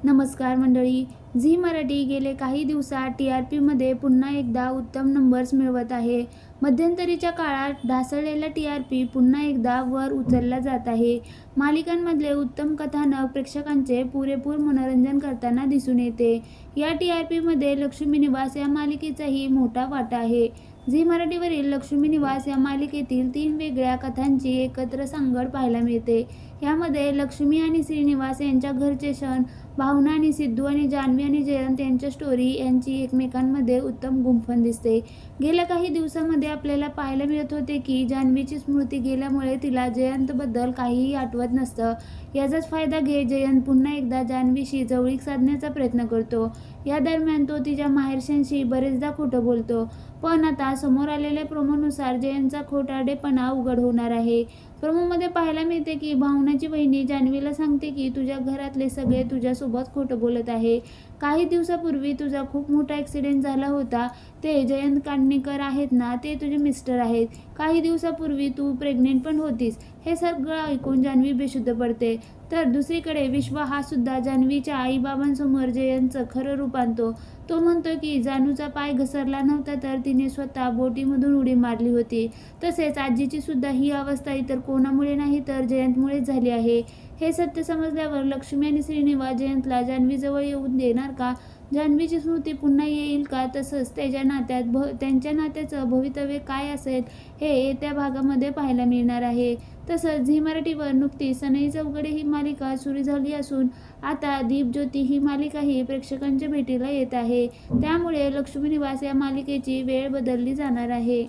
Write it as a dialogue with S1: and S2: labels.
S1: नमस्कार मंडळी. झी मराठी गेले काही दिवसात TRPमध्ये पुन्हा एकदा उत्तम नंबर्स मिळवत आहे. मध्यंतरीच्या काळात ढासळलेला TRP पुन्हा एकदा वर उचलला जात आहे. मालिकांमधले उत्तम कथानक प्रेक्षकांचे पुरेपूर मनोरंजन करताना दिसून येते. या TRPमध्ये लक्ष्मी निवास या मालिकेचाही मोठा वाटा आहे. झी मराठीवरील लक्ष्मी निवास या मालिकेतील 3 वेगळ्या कथांची एकत्र सांगड पाहायला मिळते. यामध्ये लक्ष्मी आणि श्रीनिवास यांच्या घरचे क्षण, भावना आणि सिद्धू आणि जान्हवी आणि जयंत यांच्या स्टोरी यांची एकमेकांमध्ये उत्तम गुंफण दिसते. गेल्या काही दिवसांमध्ये आपल्याला पाहायला मिळत होते की जान्हवीची स्मृती गेल्यामुळे तिला जयंतबद्दल काहीही आठवत नसतं. याचाच फायदा घेत जयंत पुन्हा एकदा जान्हवीशी जवळीक साधण्याचा प्रयत्न करतो. या दरम्यान तो तिच्या माहेरच्यांशी बरेचदा खोटं बोलतो. पण आता समोर आलेल्या प्रोमोनुसार जयंतचा खोटारडेपणा उघड होणार आहे. प्रोमोमध्ये पाहायला मिळते की भावनाची वहिनी जान्हवीला सांगते की तुझ्या घरातले सगळे तुझ्यासोबत खोटं बोलत आहे. काही दिवसापूर्वी तुझा खूप मोठा ॲक्सिडेंट झाला होता. ते जयंत काटणेकर आहेत ना, ते तुझे मिस्टर आहेत. काही दिवसापूर्वी तू प्रेग्नेंट पण होतीस. हे सगळं ऐकून जान्हवी बेशुद्ध पडते. तर दुसरीकडे विश्वा हा सुद्धा जान्हवीच्या आईबाबांसमोर जयंतचं खरं रूप आणतो. तो म्हणतो की जानूचा पाय घसरला नव्हता तर तिने स्वतः बोटीमधून उडी मारली होती. तसेच आजीची सुद्धा ही अवस्था इतर कोणामुळे नाही तर जयंतमुळेच झाली आहे. हे सत्य समजल्यावर लक्ष्मी आणि श्रीनिवास जयंतला जान्हवीजवळ येऊन देणार का? जान्हवीची स्मृती पुन्हा येईल का? तसंच त्यांच्या नात्याचं भवितव्य काय असेल हे येत्या भागामध्ये पाहायला मिळणार आहे. तसंच झी मराठीवर नुकतीच सनई चौघडे ही मालिका सुरू झाली असून आता दीपज्योती ही मालिकाही प्रेक्षकांच्या भेटीला येत आहे. त्यामुळे लक्ष्मी निवास या मालिकेची वेळ बदलली जाणार आहे.